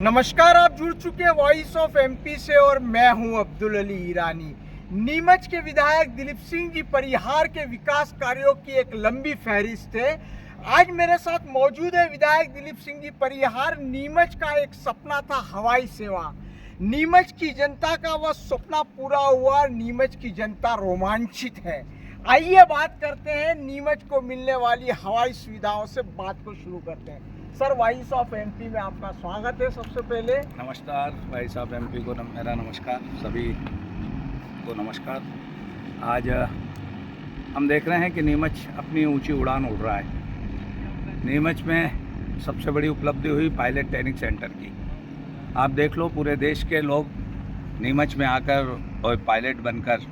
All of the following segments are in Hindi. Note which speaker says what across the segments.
Speaker 1: नमस्कार, आप जुड़ चुके हैं वॉइस ऑफ एमपी से और मैं हूं अब्दुल अली ईरानी। नीमच के विधायक दिलीप सिंह जी परिहार के विकास कार्यों की एक लंबी फहरिस्त है। आज मेरे साथ मौजूद है विधायक दिलीप सिंह जी परिहार। नीमच का एक सपना था हवाई सेवा, नीमच की जनता का वह सपना पूरा हुआ। नीमच की जनता रोमांचित है। आइए बात करते हैं नीमच को मिलने वाली हवाई सुविधाओं से। बात को शुरू करते हैं। सर, वॉइस ऑफ एमपी में आपका स्वागत है। सबसे पहले
Speaker 2: नमस्कार, वॉइस ऑफ एमपी को मेरा नमस्कार, सभी को नमस्कार। आज हम देख रहे हैं कि नीमच अपनी ऊंची उड़ान उड़ रहा है। नीमच में सबसे बड़ी उपलब्धि हुई पायलट ट्रेनिंग सेंटर की। आप देख लो, पूरे देश के लोग नीमच में आकर और पायलट बनकर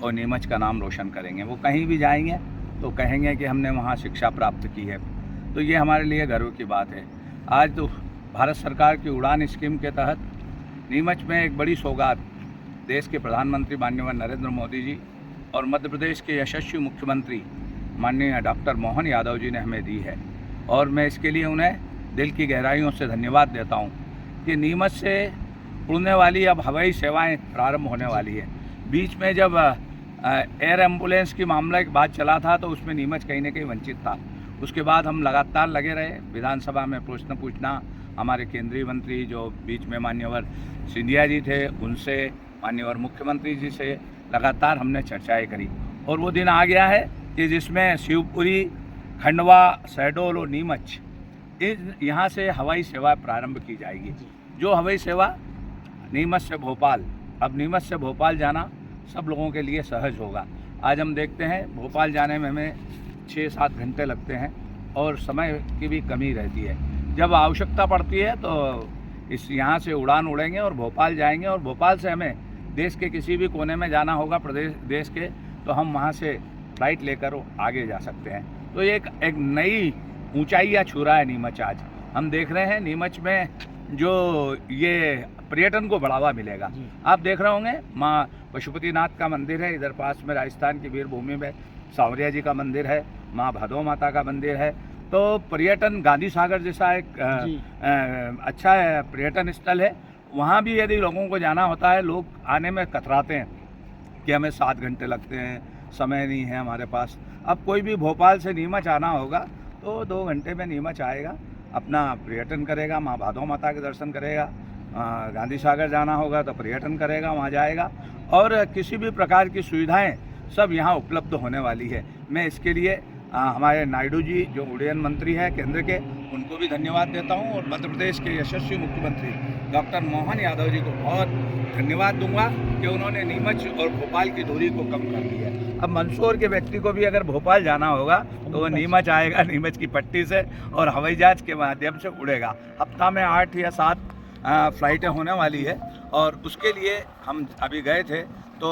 Speaker 2: और नीमच का नाम रोशन करेंगे। वो कहीं भी जाएंगे तो कहेंगे कि हमने वहाँ शिक्षा प्राप्त की है। तो ये हमारे लिए गर्व की बात है। आज तो भारत सरकार की उड़ान स्कीम के तहत नीमच में एक बड़ी सौगात देश के प्रधानमंत्री माननीय नरेंद्र मोदी जी और मध्य प्रदेश के यशस्वी मुख्यमंत्री माननीय डॉक्टर मोहन यादव जी ने हमें दी है, और मैं इसके लिए उन्हें दिल की गहराइयों से धन्यवाद देता हूँ कि नीमच से उड़ने वाली अब हवाई सेवाएँ प्रारंभ होने वाली है। बीच में जब एयर एम्बुलेंस की मामला एक बात चला था तो उसमें नीमच कहीं ना कहीं वंचित था। उसके बाद हम लगातार लगे रहे, विधानसभा में प्रश्न पूछना, हमारे केंद्रीय मंत्री जो बीच में मान्यवर सिंधिया जी थे उनसे, मान्यवर मुख्यमंत्री जी से लगातार हमने चर्चाएं करी, और वो दिन आ गया है कि जिसमें शिवपुरी, खंडवा, शहडोल और नीमच यहाँ से हवाई सेवा प्रारंभ की जाएगी। जो हवाई सेवा नीमच से भोपाल, अब नीमच से भोपाल जाना सब लोगों के लिए सहज होगा। आज हम देखते हैं भोपाल जाने में हमें 6-7 घंटे लगते हैं और समय की भी कमी रहती है। जब आवश्यकता पड़ती है तो इस यहाँ से उड़ान उड़ेंगे और भोपाल जाएंगे, और भोपाल से हमें देश के किसी भी कोने में जाना होगा देश के, तो हम वहाँ से फ्लाइट लेकर आगे जा सकते हैं। तो ये एक नई ऊंचाइयाँ छू रहा है नीमच। आज हम देख रहे हैं नीमच में जो ये पर्यटन को बढ़ावा मिलेगा। आप देख रहे होंगे माँ पशुपतिनाथ का मंदिर है, इधर पास में राजस्थान की वीर भूमि में सांवरिया जी का मंदिर है, माँ भादो माता का मंदिर है। तो पर्यटन, गांधी सागर जैसा एक अच्छा पर्यटन स्थल है। वहाँ भी यदि लोगों को जाना होता है, लोग आने में कतराते हैं कि हमें 7 घंटे लगते हैं, समय नहीं है हमारे पास। अब कोई भी भोपाल से नीमच आना होगा तो 2 घंटे में नीमच आएगा, अपना पर्यटन करेगा, माँ भादो माता के दर्शन करेगा। गांधी सागर जाना होगा तो पर्यटन करेगा, वहाँ जाएगा, और किसी भी प्रकार की सुविधाएं सब यहाँ उपलब्ध होने वाली है। मैं इसके लिए हमारे नायडू जी जो उड्डयन मंत्री हैं केंद्र के, उनको भी धन्यवाद देता हूँ, और मध्य प्रदेश के यशस्वी मुख्यमंत्री डॉक्टर मोहन यादव जी को बहुत धन्यवाद दूंगा कि उन्होंने नीमच और भोपाल की दूरी को कम कर दी है। अब मंदसौर के व्यक्ति को भी अगर भोपाल जाना होगा तो वो नीमच आएगा, नीमच की पट्टी से, और हवाई जहाज के माध्यम से उड़ेगा। हफ्ता में 8 या 7 फ्लाइटें होने वाली है, और उसके लिए हम अभी गए थे तो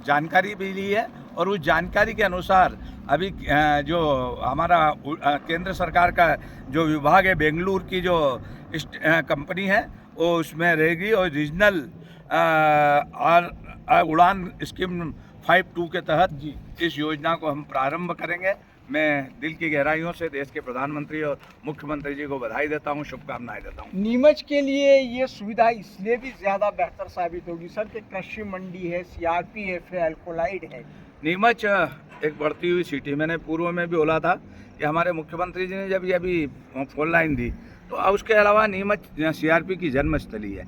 Speaker 2: जानकारी भी ली है, और उस जानकारी के अनुसार अभी जो हमारा केंद्र सरकार का जो विभाग है, बेंगलुरु की जो कंपनी है वो उसमें रहेगी, और रीजनल उड़ान स्कीम 5-2 के तहत इस योजना को हम प्रारंभ करेंगे। मैं दिल की गहराइयों से देश के प्रधानमंत्री और मुख्यमंत्री जी को बधाई देता हूं, शुभकामनाएं देता हूं।
Speaker 1: नीमच के लिए ये सुविधा इसलिए भी ज़्यादा बेहतर साबित होगी सर कि कृषि मंडी है, CRPF है, अल्कोलाइड है।
Speaker 2: नीमच एक बढ़ती हुई सिटी, मैंने पूर्व में भी बोला था कि हमारे मुख्यमंत्री जी ने जब ये अभी फोन लाइन दी, तो उसके अलावा नीमच CRP की जन्मस्थली है,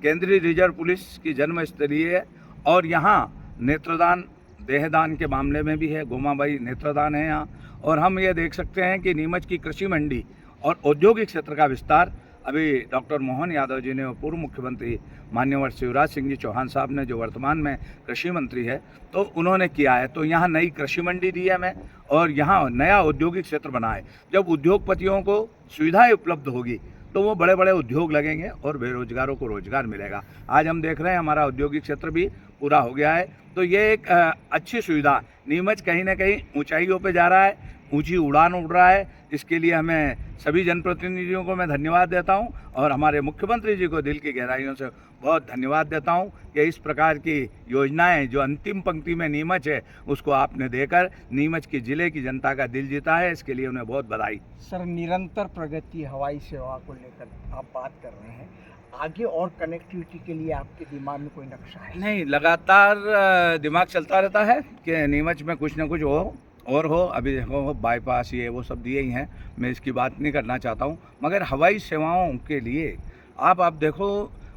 Speaker 2: केंद्रीय रिजर्व पुलिस की जन्मस्थली है, और यहाँ नेत्रदान, देहदान के मामले में भी है, गोमाबाई नेत्रदान है यहाँ। और हम ये देख सकते हैं कि नीमच की कृषि मंडी और औद्योगिक क्षेत्र का विस्तार अभी डॉक्टर मोहन यादव जी ने और पूर्व मुख्यमंत्री मान्यवर शिवराज सिंह जी चौहान साहब ने, जो वर्तमान में कृषि मंत्री है, तो उन्होंने किया है। तो यहाँ नई कृषि मंडी दी है हमें, और यहाँ नया औद्योगिक क्षेत्र बना है। जब उद्योगपतियों को सुविधाएँ उपलब्ध होगी तो वो बड़े बड़े उद्योग लगेंगे और बेरोजगारों को रोजगार मिलेगा। आज हम देख रहे हैं हमारा औद्योगिक क्षेत्र भी पूरा हो गया है। तो ये एक अच्छी सुविधा, नीमच कहीं ना कहीं ऊंचाइयों पे जा रहा है, ऊंची उड़ान उड़ रहा है। इसके लिए हमें सभी जनप्रतिनिधियों को मैं धन्यवाद देता हूं, और हमारे मुख्यमंत्री जी को दिल की गहराइयों से बहुत धन्यवाद देता हूं कि इस प्रकार की योजनाएं जो अंतिम पंक्ति में नीमच है उसको आपने देकर नीमच की जिले की जनता का दिल जीता है। इसके लिए उन्हें बहुत बधाई।
Speaker 1: सर, निरंतर प्रगति हवाई सेवा को लेकर आप बात कर रहे हैं। आगे और कनेक्टिविटी के लिए आपके दिमाग में कोई नक्शा है?
Speaker 2: नहीं, लगातार दिमाग चलता रहता है कि नीमच में कुछ ना कुछ हो। अभी देखो बाईपास ये वो सब दिए ही हैं, मैं इसकी बात नहीं करना चाहता हूँ। मगर हवाई सेवाओं के लिए आप देखो,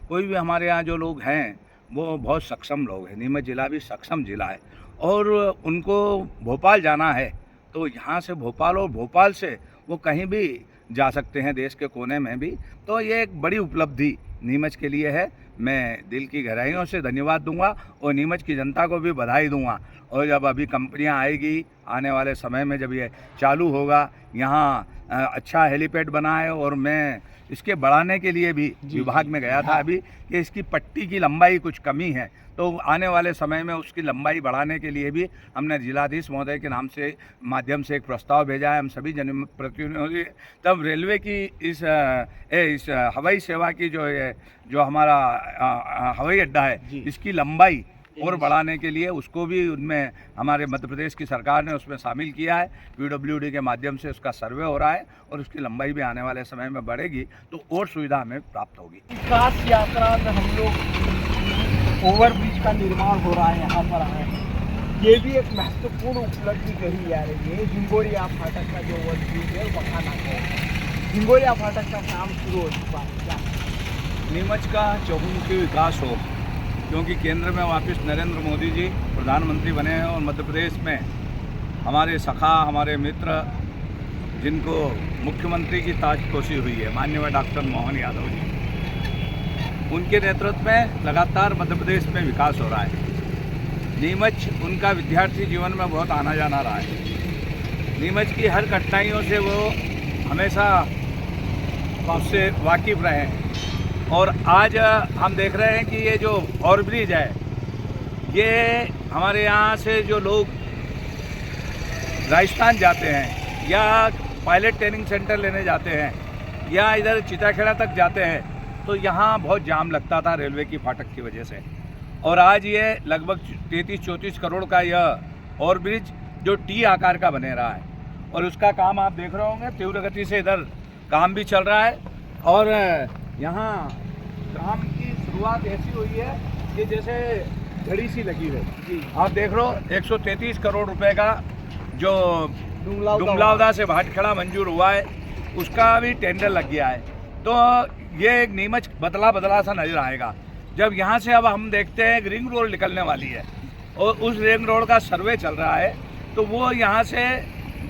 Speaker 2: कोई भी हमारे यहाँ जो लोग हैं वो बहुत सक्षम लोग हैं। नीमच ज़िला भी सक्षम ज़िला है और उनको भोपाल जाना है तो यहाँ से भोपाल और भोपाल से वो कहीं भी जा सकते हैं, देश के कोने में भी। तो ये एक बड़ी उपलब्धि नीमच के लिए है। मैं दिल की गहराइयों से धन्यवाद दूंगा और नीमच की जनता को भी बधाई दूंगा। और जब अभी कंपनियां आएगी आने वाले समय में, जब ये चालू होगा, यहाँ अच्छा हेलीपैड बना है और मैं इसके बढ़ाने के लिए भी विभाग में गया था अभी कि इसकी पट्टी की लंबाई कुछ कमी है, तो आने वाले समय में उसकी लंबाई बढ़ाने के लिए भी हमने जिलाधीश महोदय के नाम से माध्यम से एक प्रस्ताव भेजा है। हम सभी जनप्रतिनिधि तब रेलवे की इस हवाई सेवा की जो हमारा हवाई अड्डा है इसकी लंबाई और बढ़ाने के लिए उसको भी उनमें हमारे मध्य प्रदेश की सरकार ने उसमें शामिल किया है। PWD के माध्यम से उसका सर्वे हो रहा है और उसकी लंबाई भी आने वाले समय में बढ़ेगी तो और सुविधा हमें प्राप्त होगी।
Speaker 1: विकास यात्रा में हम लोग ओवरब्रिज का निर्माण हो रहा है, यहाँ पर आए हैं। ये भी एक महत्वपूर्ण उपलब्धि कही जा रही है। झिंगोरिया फाटक का जो ओवरब्रिज है बखाना है, झिंगोरिया फाटक का काम शुरू हो चुका है।
Speaker 2: नीमच का चहुमुखी विकास हो, क्योंकि केंद्र में वापस नरेंद्र मोदी जी प्रधानमंत्री बने हैं और मध्य प्रदेश में हमारे सखा, हमारे मित्र, जिनको मुख्यमंत्री की ताजपोशी हुई है, माननीय डॉक्टर मोहन यादव जी, उनके नेतृत्व में लगातार मध्य प्रदेश में विकास हो रहा है। नीमच उनका विद्यार्थी जीवन में बहुत आना जाना रहा है। नीमच की हर कठिनाइयों से वो हमेशा उससे वाकिफ़ रहे हैं। और आज हम देख रहे हैं कि ये जो ओवरब्रिज है, ये हमारे यहाँ से जो लोग राजस्थान जाते हैं या पायलट ट्रेनिंग सेंटर लेने जाते हैं या इधर चिताखेड़ा तक जाते हैं, तो यहाँ बहुत जाम लगता था रेलवे की फाटक की वजह से। और आज ये लगभग 33-34 करोड़ का यह ओवरब्रिज जो टी आकार का बने रहा है और उसका काम आप देख रहे होंगे, तीव्र गति से इधर काम भी चल रहा है। और यहाँ काम की शुरुआत ऐसी हुई है कि जैसे घड़ी सी लगी है जी। आप देख लो 133 करोड़ रुपए का जो डुमलावदा से भाटखेड़ा मंजूर हुआ है, उसका भी टेंडर लग गया है। तो ये एक नीमच बदला सा नजर आएगा जब यहाँ से अब हम देखते हैं रिंग रोड निकलने वाली है और उस रिंग रोड का सर्वे चल रहा है। तो वो यहाँ से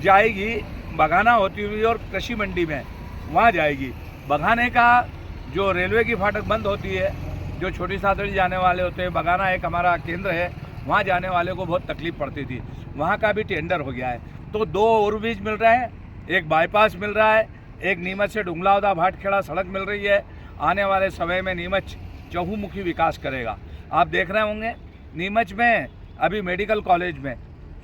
Speaker 2: जाएगी बघाना होती हुई और कृषि मंडी में वहाँ जाएगी। बघाने का जो रेलवे की फाटक बंद होती है, जो छोटी सादड़ी जाने वाले होते हैं, बघाना एक हमारा केंद्र है, वहाँ जाने वाले को बहुत तकलीफ पड़ती थी, वहाँ का भी टेंडर हो गया है। तो 2 ओवरब्रिज मिल रहे हैं, एक बाईपास मिल रहा है, एक नीमच से डुमलावदा भाटखेड़ा सड़क मिल रही है। आने वाले समय में नीमच चहुमुखी विकास करेगा। आप देख रहे होंगे नीमच में अभी मेडिकल कॉलेज में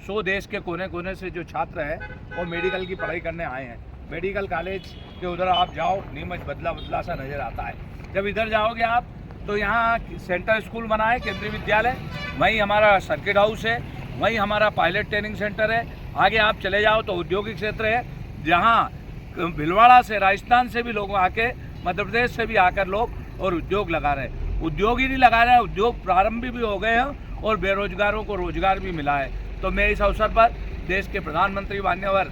Speaker 2: 100 देश के कोने कोने से जो छात्र हैं वो मेडिकल की पढ़ाई करने आए हैं। मेडिकल कॉलेज के उधर आप जाओ, नीमच बदला सा नज़र आता है। जब इधर जाओगे आप तो यहाँ सेंटर स्कूल बना है, केंद्रीय विद्यालय, वहीं हमारा सर्किट हाउस है, वहीं हमारा पायलट ट्रेनिंग सेंटर है। आगे आप चले जाओ तो औद्योगिक क्षेत्र है, जहाँ भीलवाड़ा से, राजस्थान से भी लोग आके, मध्य प्रदेश से भी आकर लोग और उद्योग लगा रहे हैं। उद्योग ही नहीं लगा रहे हैं, उद्योग प्रारंभ भी हो गए हैं और बेरोजगारों को रोजगार भी मिला है। तो मैं इस अवसर पर देश के प्रधानमंत्री मान्यवर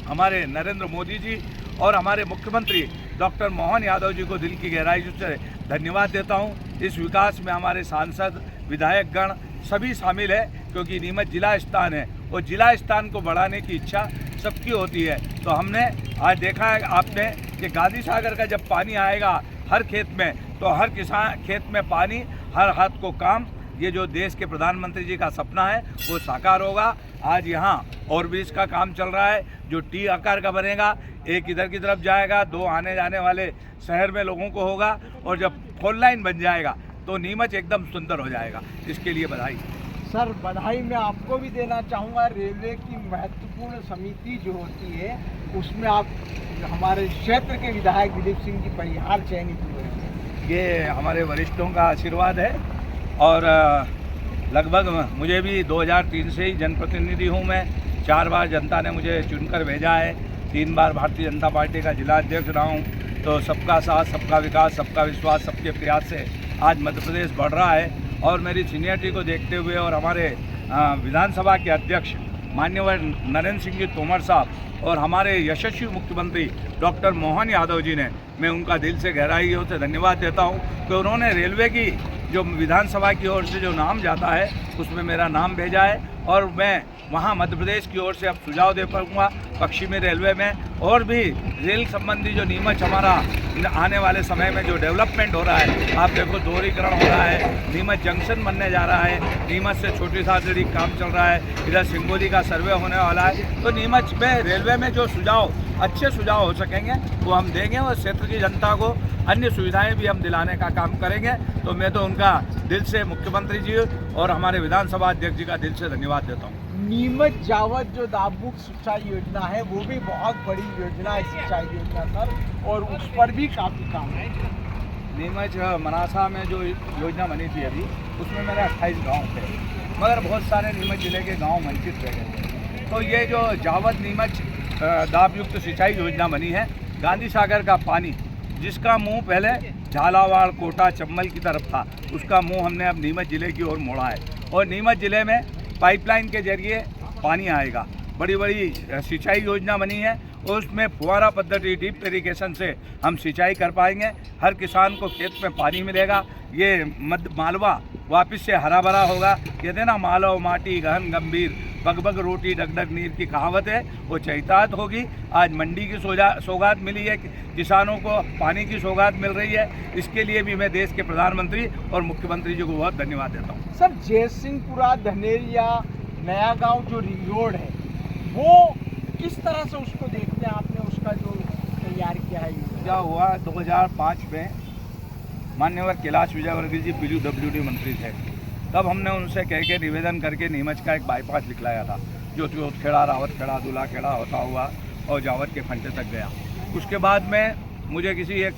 Speaker 2: हमारे नरेंद्र मोदी जी और हमारे मुख्यमंत्री डॉक्टर मोहन यादव जी को दिल की गहराई से धन्यवाद देता हूं। इस विकास में हमारे सांसद, विधायक गण सभी शामिल है, क्योंकि नीमच जिला स्थान है और जिला स्थान को बढ़ाने की इच्छा सबकी होती है। तो हमने आज देखा है आपने कि गांधी सागर का जब पानी आएगा हर खेत में, तो हर किसान खेत में पानी, हर हाथ को काम, ये जो देश के प्रधानमंत्री जी का सपना है वो साकार होगा। आज यहाँ ओवरब्रिज का काम चल रहा है जो टी आकार का बनेगा, एक इधर की तरफ जाएगा, 2 आने जाने वाले शहर में लोगों को होगा और जब 4 लाइन बन जाएगा तो नीमच एकदम सुंदर हो जाएगा। इसके लिए बधाई।
Speaker 1: सर, बधाई मैं आपको भी देना चाहूँगा। रेलवे की महत्वपूर्ण समिति जो होती है उसमें आप हमारे क्षेत्र के विधायक दिलीप सिंह जी परिहार चयनित हुए हैं।
Speaker 2: ये हमारे वरिष्ठों का आशीर्वाद है और लगभग मुझे भी 2003 से ही जनप्रतिनिधि हूँ मैं। 4 बार जनता ने मुझे चुनकर भेजा है, 3 बार भारतीय जनता पार्टी का जिला अध्यक्ष रहा हूँ, तो सबका साथ, सबका विकास, सबका विश्वास, सबके प्रयास से आज मध्य प्रदेश बढ़ रहा है। और मेरी सीनियरिटी को देखते हुए और हमारे विधानसभा के अध्यक्ष माननीय नरेंद्र सिंह जी तोमर साहब और हमारे यशस्वी मुख्यमंत्री डॉक्टर मोहन यादव जी ने, मैं उनका दिल से गहराइयों से धन्यवाद देता हूं कि उन्होंने रेलवे की जो विधानसभा की ओर से जो नाम जाता है उसमें मेरा नाम भेजा है और मैं वहाँ मध्य प्रदेश की ओर से अब सुझाव दे पाऊँगा पश्चिमी रेलवे में और भी रेल संबंधी जो नीमच हमारा आने वाले समय में जो डेवलपमेंट हो रहा है। आप देखो दोहरीकरण हो रहा है, नीमच जंक्शन बनने जा रहा है, नीमच से छोटी सादड़ी काम चल रहा है, इधर सिंगोली का सर्वे होने वाला है। तो नीमच में रेलवे में जो सुझाव, अच्छे सुझाव हो सकेंगे वो हम देंगे और क्षेत्र की जनता को अन्य सुविधाएं भी हम दिलाने का काम करेंगे। तो मैं तो उनका दिल से मुख्यमंत्री जी और हमारे विधानसभा अध्यक्ष जी का दिल से धन्यवाद देता हूँ।
Speaker 1: नीमच जावत जो दाबुक सिंचाई योजना है वो भी बहुत बड़ी योजना है सिंचाई योजना सर, और उस पर भी काफ़ी काम है।
Speaker 2: नीमच मनासा में जो योजना बनी थी अभी उसमें मेरे 28 गांव थे, मगर बहुत सारे नीमच जिले के गांव वंचित रह गए थे। तो ये जो जावत नीमच दाबयुक्त सिंचाई योजना बनी है, गांधी सागर का पानी जिसका मुंह पहले झालावाड़, कोटा, चंबल की तरफ था, उसका मुंह हमने अब नीमच जिले की ओर मोड़ा है और नीमच जिले में पाइपलाइन के जरिए पानी आएगा। बड़ी बड़ी सिंचाई योजना बनी है और उसमें फुहारा पद्धति, डीप इरिगेशन से हम सिंचाई कर पाएंगे। हर किसान को खेत में पानी मिलेगा। ये मालवा वापस से हरा भरा होगा। कहते ना, मालव माटी गहन गंभीर, बग रोटी डगडग नीर की कहावत है, वो चरितार्थ होगी। आज मंडी की सौगात मिली है, किसानों को पानी की सौगात मिल रही है। इसके लिए भी मैं देश के प्रधानमंत्री और मुख्यमंत्री जी को बहुत धन्यवाद देता हूँ।
Speaker 1: सर, जयसिंहपुरा धनेरिया नया गांव जो रिंग रोड है वो किस तरह से उसको देखते हैं आपने, उसका जो तैयार किया है?
Speaker 2: क्या हुआ, 2005 में मान्यवर कैलाश विजयवर्गीय जी PWD मंत्री थे, तब हमने उनसे कह के निवेदन करके नीमच का एक बाईपास लिखलाया था जो खेड़ा, रावत खेड़ा, दूल्हा खेड़ा होता हुआ और जावत के फंटे तक गया। उसके बाद में मुझे किसी एक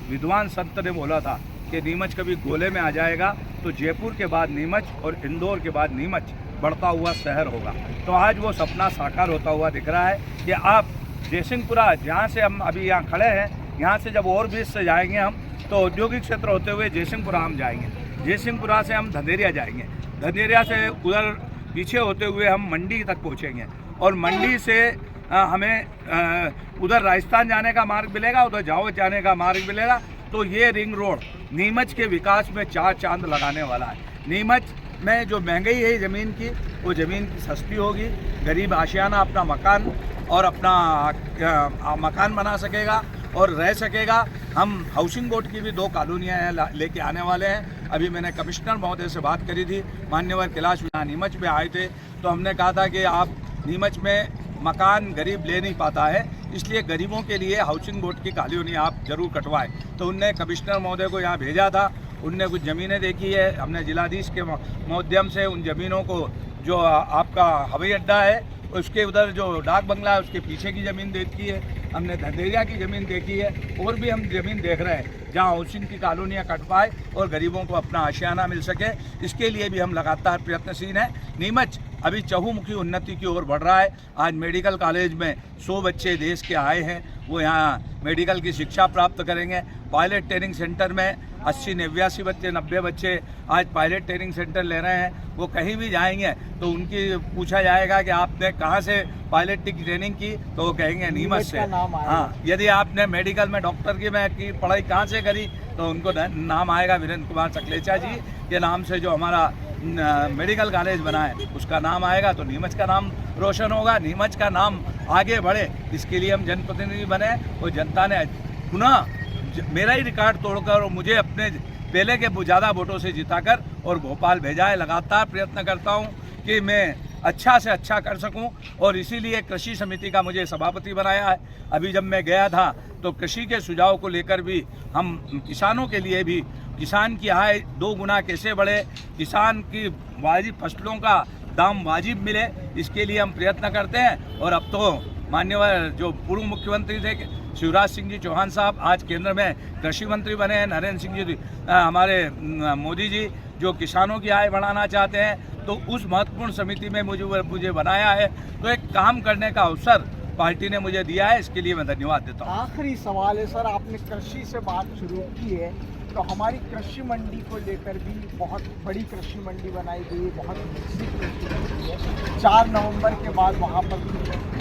Speaker 2: विद्वान संत ने बोला था कि नीमच कभी गोले में आ जाएगा तो जयपुर के बाद नीमच और इंदौर के बाद नीमच बढ़ता हुआ शहर होगा। तो आज वो सपना साकार होता हुआ दिख रहा है कि आप जयसिंहपुरा, जहाँ से हम अभी यहाँ खड़े हैं, यहाँ से जब ओवरब्रिज से जाएंगे हम तो औद्योगिक क्षेत्र होते हुए जयसिंहपुरा हम जाएंगे, जयसिंहपुरा से हम धनेरिया जाएंगे, धनेरिया से उधर पीछे होते हुए हम मंडी तक पहुँचेंगे और मंडी से हमें उधर राजस्थान जाने का मार्ग मिलेगा, उधर जावत जाने का मार्ग मिलेगा। तो ये रिंग रोड नीमच के विकास में 4 चांद लगाने वाला है। नीमच में जो महंगाई है ज़मीन की, वो ज़मीन की सस्ती होगी, गरीब आशियाना अपना मकान और अपना मकान बना सकेगा और रह सकेगा। हम हाउसिंग बोर्ड की भी 2 कॉलोनियाँ लेके आने वाले हैं। अभी मैंने कमिश्नर महोदय से बात करी थी, मान्यवर कैलाश नीमच में आए थे, तो हमने कहा था कि आप नीमच में मकान गरीब ले नहीं पाता है, इसलिए गरीबों के लिए हाउसिंग बोर्ड की कॉलोनी आप जरूर कटवाएं। तो उनने कमिश्नर महोदय को यहाँ भेजा था, उनने कुछ ज़मीनें देखी है, हमने जिलाधीश के माध्यम से उन ज़मीनों को, जो आपका हवाई अड्डा है उसके उधर जो डाक बंगला है उसके पीछे की ज़मीन देखी है, हमने धनेरिया की ज़मीन देखी है, और भी हम ज़मीन देख रहे हैं जहाँ हाउसिंग की कॉलोनियाँ कट पाए और गरीबों को अपना आशियाना मिल सके। इसके लिए भी हम लगातार प्रयत्नशील हैं। नीमच अभी चहुमुखी उन्नति की ओर बढ़ रहा है। आज मेडिकल कॉलेज में 100 बच्चे देश के आए हैं, वो यहाँ मेडिकल की शिक्षा प्राप्त करेंगे। पायलट ट्रेनिंग सेंटर में 80-89 बच्चे, 90 बच्चे आज पायलट ट्रेनिंग सेंटर ले रहे हैं। वो कहीं भी जाएंगे तो उनकी पूछा जाएगा कि आपने कहाँ से पायलट की ट्रेनिंग की, तो वो कहेंगे नीमच से। हाँ, यदि आपने मेडिकल में डॉक्टर की पढ़ाई कहाँ से करी तो उनको नाम आएगा वीरेंद्र कुमार सकलेचा जी के नाम से। जो हमारा मेडिकल कॉलेज बना है उसका नाम आएगा तो नीमच का नाम रोशन होगा, नीमच का नाम आगे बढ़े। इसके लिए हम जनप्रतिनिधि बने और जनता ने पुनः मेरा ही रिकॉर्ड तोड़कर और मुझे अपने पहले के ज़्यादा वोटों से जिताकर और भोपाल भेजा है। लगातार प्रयत्न करता हूं कि मैं अच्छा से अच्छा कर सकूं और इसीलिए कृषि समिति का मुझे सभापति बनाया है। अभी जब मैं गया था तो कृषि के सुझाव को लेकर भी हम किसानों के लिए भी, किसान की आय 2 गुना कैसे बढ़े, किसान की वाजिब फसलों का दाम वाजिब मिले, इसके लिए हम प्रयत्न करते हैं। और अब तो माननीय जो पूर्व मुख्यमंत्री थे शिवराज सिंह जी चौहान साहब आज केंद्र में कृषि मंत्री बने हैं, नरेंद्र सिंह जी हमारे मोदी जी जो किसानों की आय बढ़ाना चाहते हैं, तो उस महत्वपूर्ण समिति में मुझे बनाया है। तो एक काम करने का अवसर पार्टी ने मुझे दिया है, इसके लिए मैं धन्यवाद देता हूँ।
Speaker 1: आखिरी सवाल है सर, आपने कृषि से बात शुरू की है, तो हमारी कृषि मंडी को लेकर भी बहुत बड़ी कृषि मंडी बनाई गई है, बहुत विकसित कृषि मंडी है। 4 नवंबर के बाद वहाँ पर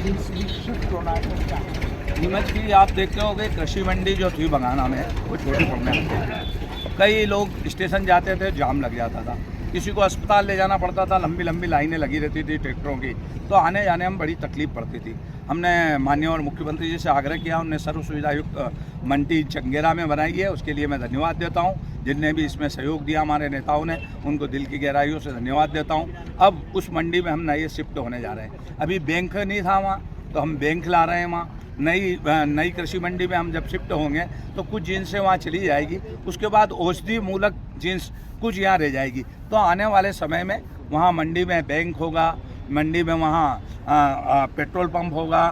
Speaker 1: भी शिफ्ट होना है, क्या है?
Speaker 2: नीमच की आप देखते होगे कृषि मंडी जो थी बंगाना में, वो छोटी में कई लोग स्टेशन जाते थे, जाम लग जाता था, किसी को अस्पताल ले जाना पड़ता था, लंबी लंबी लाइनें लगी रहती थी ट्रैक्टरों की, तो आने जाने में बड़ी तकलीफ पड़ती थी। हमने माननीय और मुख्यमंत्री जी से आग्रह किया, उनने सर्व सुविधा युक्त मंडी चंगेरा में बनाई है, उसके लिए मैं धन्यवाद देता हूँ। जिनने भी इसमें सहयोग दिया हमारे नेताओं ने, उनको दिल की गहराइयों से धन्यवाद देता हूँ। अब उस मंडी में हम नए शिफ्ट होने जा रहे हैं। अभी बैंक नहीं था वहाँ, तो हम बैंक ला रहे हैं वहाँ। नई कृषि मंडी में हम जब शिफ्ट होंगे तो कुछ जिन्सें वहाँ चली जाएगी, उसके बाद औषधि मूलक जिन्स कुछ यहाँ रह जाएगी। तो आने वाले समय में वहाँ मंडी में बैंक होगा, मंडी में वहाँ पेट्रोल पंप होगा,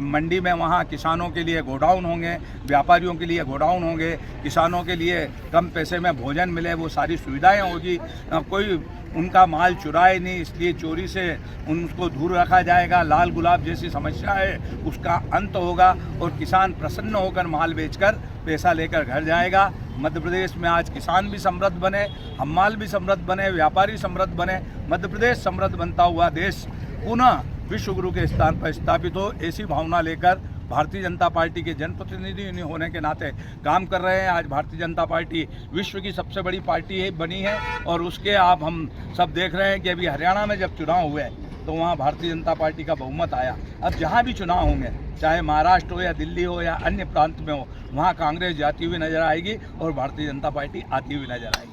Speaker 2: मंडी में वहाँ किसानों के लिए गोडाउन होंगे, व्यापारियों के लिए गोडाउन होंगे, किसानों के लिए कम पैसे में भोजन मिले, वो सारी सुविधाएं होगी। कोई उनका माल चुराए नहीं, इसलिए चोरी से उनको दूर रखा जाएगा। लाल गुलाब जैसी समस्या है उसका अंत होगा और किसान प्रसन्न होकर माल बेचकर पैसा लेकर घर जाएगा। मध्य प्रदेश में आज किसान भी समृद्ध बने, हम्माल भी समृद्ध बने, व्यापारी समृद्ध बने, मध्य प्रदेश समृद्ध बनता हुआ देश पुनः विश्व गुरु के स्थान पर स्थापित हो, ऐसी भावना लेकर भारतीय जनता पार्टी के जनप्रतिनिधि होने के नाते काम कर रहे हैं। आज भारतीय जनता पार्टी विश्व की सबसे बड़ी पार्टी बनी है और उसके आप हम सब देख रहे हैं कि अभी हरियाणा में जब चुनाव हुए तो वहाँ भारतीय जनता पार्टी का बहुमत आया। अब जहाँ भी चुनाव होंगे, चाहे महाराष्ट्र हो या दिल्ली हो या अन्य प्रांत में हो, वहाँ कांग्रेस जाती हुई नजर आएगी और भारतीय जनता पार्टी आती हुई नजर आएगी।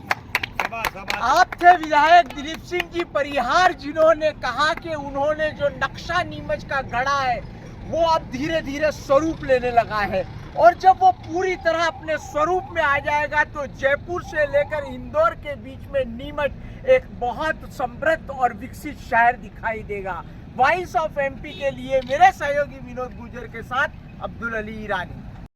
Speaker 1: आप थे विधायक दिलीप सिंह जी परिहार, जिन्होंने कहा कि उन्होंने जो नक्शा नीमच का गढ़ा है वो अब धीरे धीरे स्वरूप लेने लगा है, और जब वो पूरी तरह अपने स्वरूप में आ जाएगा तो जयपुर से लेकर इंदौर के बीच में नीमच एक बहुत समृद्ध और विकसित शहर दिखाई देगा। वॉइस ऑफ एमपी के लिए मेरे सहयोगी विनोद गुर्जर के साथ अब्दुल अली ईरानी।